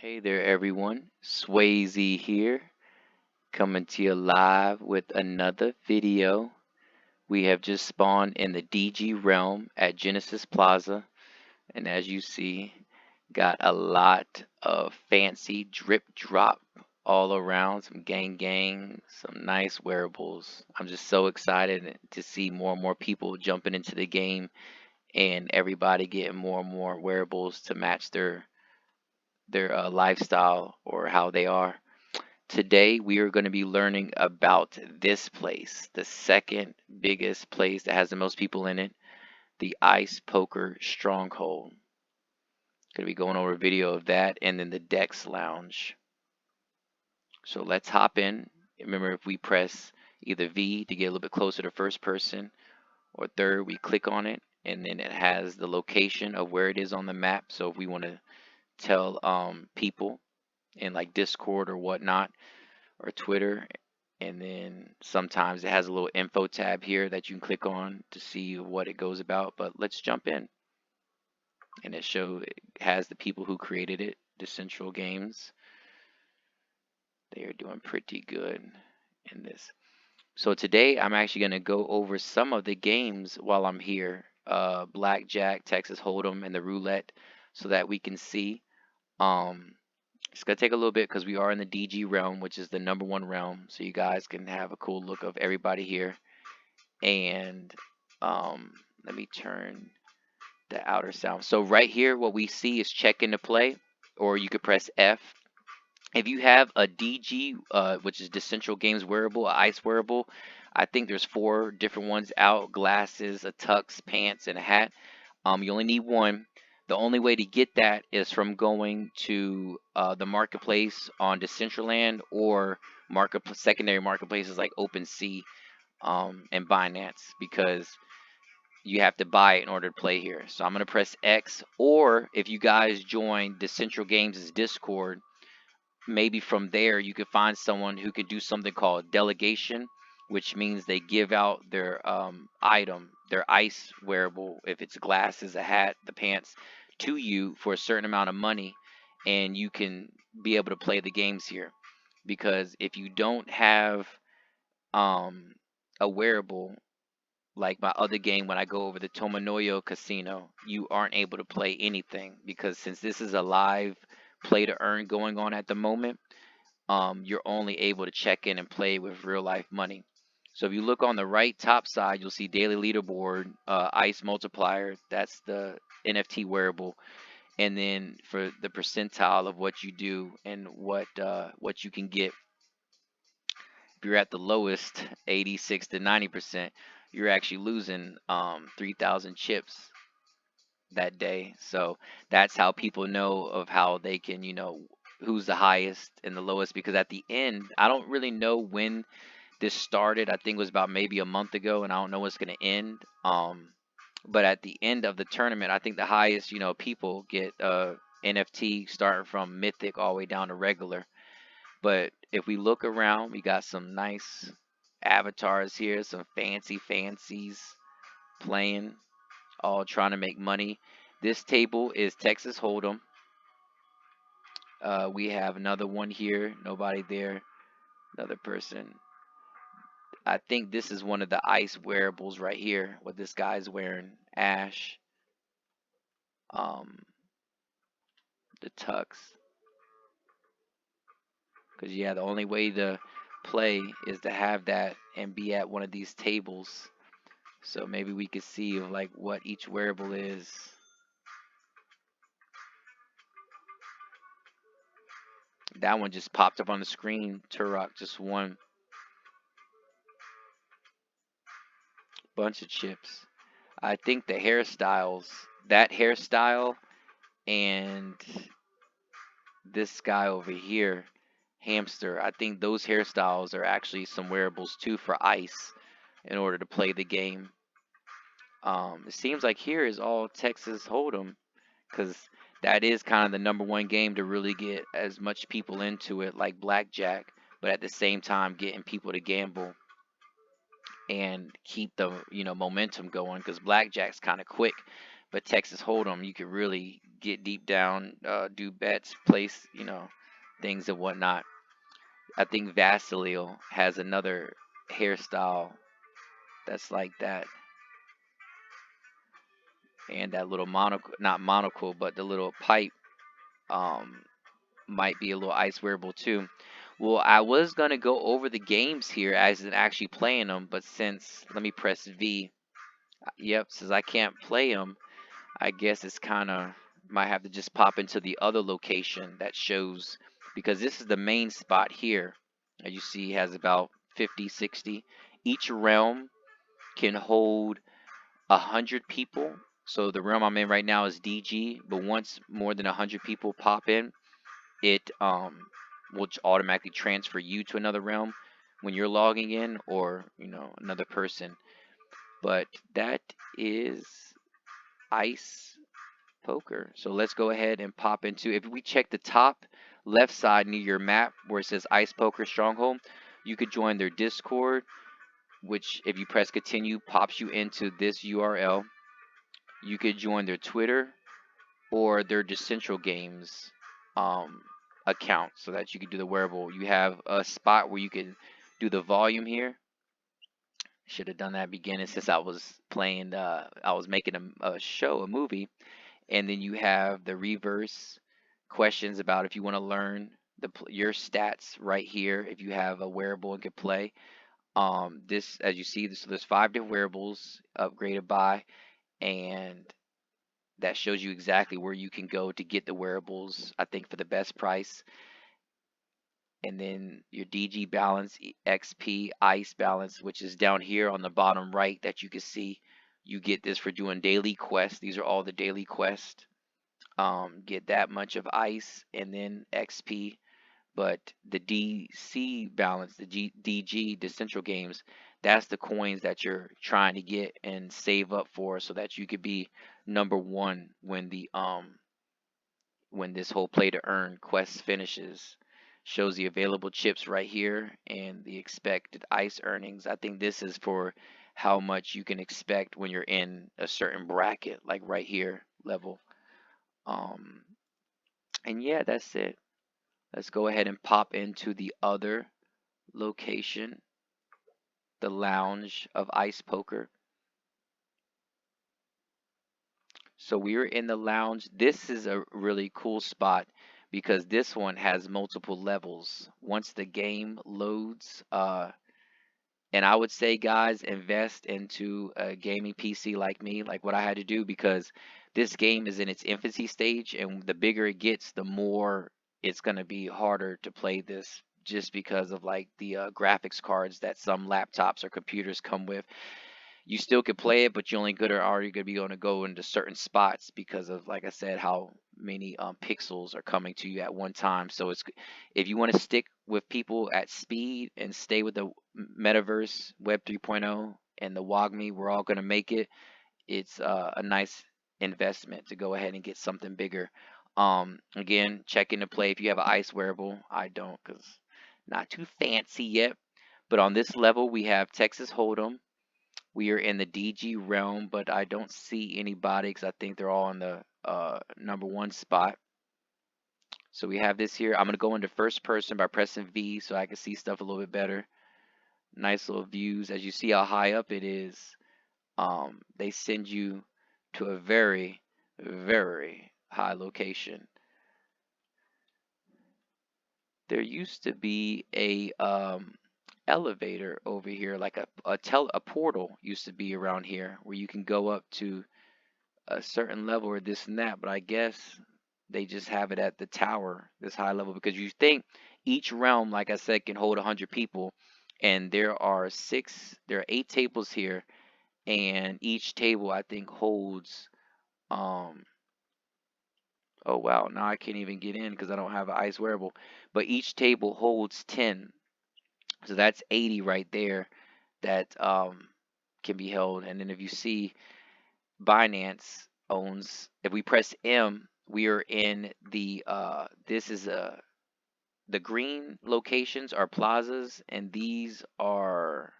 Hey there, everyone. Swayze here, coming to you live with another video. We have just spawned in the DG realm at Genesis Plaza, and as you see, got a lot of fancy drip drop all around, some gang, some nice wearables. I'm just so excited to see more and more people jumping into the game and everybody getting more and more wearables to match their lifestyle or how they are. Today, we are going to be learning about this place, the second biggest place that has the most people in it, the Ice Poker Stronghold. Going to be going over a video of that and then the Dex Lounge. So let's hop in. Remember, if we press either V to get a little bit closer to first person, or third, we click on it, and then it has the location of where it is on the map. So if we want to tell people in like Discord or whatnot, or Twitter, and then sometimes it has a little info tab here that you can click on to see what it goes about. But let's jump in, and it has the people who created it, Decentral Games. They are doing pretty good in this. So today I'm actually going to go over some of the games while I'm here, Blackjack, Texas Hold'em, and the Roulette, so that we can see. It's gonna take a little bit because we are in the DG realm, which is the #1 realm, so you guys can have a cool look of everybody here. And let me turn the outer sound. So right here, what we see is check into play, or you could press F. If you have a DG, which is Decentral Games wearable, a ice wearable, I think there's 4 different ones out: glasses, a tux, pants, and a hat. You only need one. The only way to get that is from going to the marketplace on Decentraland or secondary marketplaces like OpenSea and Binance, because you have to buy it in order to play here. So I'm going to press X, or if you guys join Decentral Games' Discord, maybe from there you could find someone who could do something called delegation, which means they give out their item, their ice wearable, if it's glasses, a hat, the pants, to you for a certain amount of money, and you can be able to play the games here. Because if you don't have a wearable, like my other game when I go over the Tomonoyo Casino, you aren't able to play anything, because since this is a live play to earn going on at the moment, you're only able to check in and play with real life money. So if you look on the right top side, you'll see daily leaderboard, ice multiplier. That's the NFT wearable, and then for the percentile of what you do and what you can get. If you're at the lowest, 86 to 90%, you're actually losing 3,000 chips that day. So that's how people know of how they can, who's the highest and the lowest. Because at the end, I don't really know when this started. I think it was about maybe a month ago, and I don't know what's going to end. But at the end of the tournament, I think the highest, people get NFT starting from mythic all the way down to regular. But if we look around, we got some nice avatars here, some fancies playing, all trying to make money. This table is Texas Hold'em. We have another one here, nobody there, another person. I think this is one of the ice wearables right here, what this guy's wearing, Ash, um, the tux. Because, yeah, the only way to play is to have that and be at one of these tables. So maybe we could see like what each wearable is. That one just popped up on the screen. Turok just won. Bunch of chips. I think the hairstyles, that hairstyle and this guy over here, Hamster, I think those hairstyles are actually some wearables too for ice in order to play the game. It seems like here is all Texas Hold'em, because that is kind of the #1 game to really get as much people into it, like blackjack, but at the same time getting people to gamble and keep the momentum going, because blackjack's kind of quick, But Texas Hold'em, you could really get deep down, do bets, place, things and whatnot. I think Vasilil has another hairstyle that's like that, and that little monocle, not monocle, but the little pipe, um, might be a little ice wearable too. Well, I was gonna go over the games here as in actually playing them, but since let me press V. Yep, since I can't play them, I guess it's kind of might have to just pop into the other location that shows, because this is the main spot here. As you see, has about 50, 60. Each realm can hold 100 people. So the realm I'm in right now is DG, but once more than 100 people pop in, it will automatically transfer you to another realm when you're logging in, or another person. But that is ice poker. So let's go ahead and pop into, if we check the top left side near your map where it says Ice Poker Stronghold, you could join their Discord, which if you press continue pops you into this URL. You could join their Twitter or their Decentral Games um, account so that you could do the wearable. You have a spot where you can do the volume here. Should have done that beginning since I was playing, I was making a show, a movie. And then you have the reverse questions about if you want to learn your stats right here. If you have a wearable and can play, this, as you see, so there's 5 different wearables upgraded by, and that shows you exactly where you can go to get the wearables, I think, for the best price. And then your DG balance, XP, ice balance, which is down here on the bottom right that you can see. You get this for doing daily quests. These are all the daily quests. Get that much of ice and then XP. But the DC balance, the DG, the Central Games, that's the coins that you're trying to get and save up for, so that you could be number one when this whole play to earn quest finishes. Shows the available chips right here and the expected ice earnings. I think this is for how much you can expect when you're in a certain bracket, like right here level. Um, and yeah, that's it. Let's go ahead and pop into the other location, the lounge of ice poker. So we are in the lounge. This is a really cool spot because this one has multiple levels. Once the game loads, and I would say, guys, invest into a gaming PC like me, like what I had to do, because this game is in its infancy stage, and the bigger it gets, the more it's going to be harder to play this, just because of like the graphics cards that some laptops or computers come with. You still could play it, but you only good are already going to be going to go into certain spots because of, like I said, how many pixels are coming to you at one time. So it's, if you want to stick with people at speed and stay with the metaverse, Web 3.0, and the WAGMI, we're all going to make it. It's a nice investment to go ahead and get something bigger. Again, check into play if you have an ice wearable. I don't, because not too fancy yet. But on this level, we have Texas Hold'em. We are in the DG realm, but I don't see anybody because I think they're all in the number one spot. So we have this here. I'm going to go into first person by pressing V so I can see stuff a little bit better. Nice little views. As you see how high up it is, they send you to a very, very high location. There used to be a elevator over here, like a portal used to be around here where you can go up to a certain level or this and that, but I guess they just have it at the tower, this high level, because you think each realm, like I said, can hold 100 people, and there are 8 tables here, and each table I think holds, um, oh wow, now I can't even get in because I don't have an ice wearable, but each table holds 10, so that's 80 right there that can be held, and then if you see Binance owns, if we press M, we are in the this is the green locations are plazas, and these are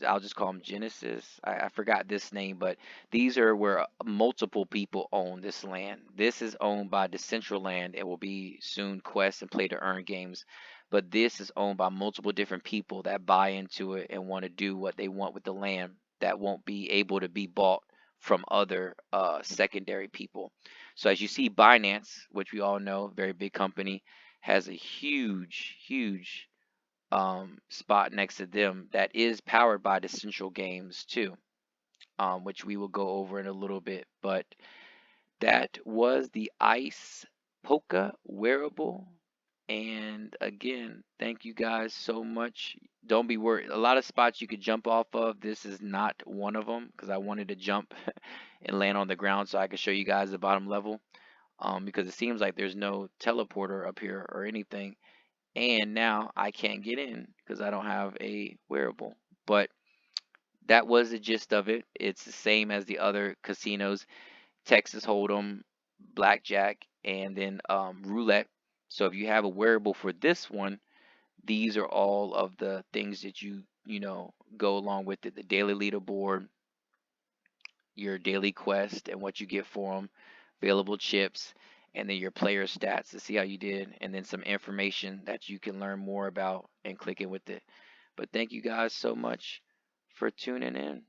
I'll just call them Genesis. I forgot this name, but these are where multiple people own this land. This is owned by Decentraland. It will be soon Quest and Play to Earn games, but this is owned by multiple different people that buy into it and want to do what they want with the land that won't be able to be bought from other secondary people. So as you see, Binance, which we all know, very big company, has a huge spot next to them that is powered by the Central Games too, which we will go over in a little bit. But that was the Ice Polka wearable. And again, thank you guys so much. Don't be worried. A lot of spots you could jump off of. This is not one of them because I wanted to jump and land on the ground so I could show you guys the bottom level. Because it seems like there's no teleporter up here or anything. And now I can't get in because I don't have a wearable. But that was the gist of it. It's the same as the other casinos: Texas Hold'em, blackjack, and then roulette. So if you have a wearable for this one, these are all of the things that you go along with it: the daily leaderboard, your daily quest and what you get for them, available chips, and then your player stats to see how you did, and then some information that you can learn more about and click in with it. But thank you guys so much for tuning in.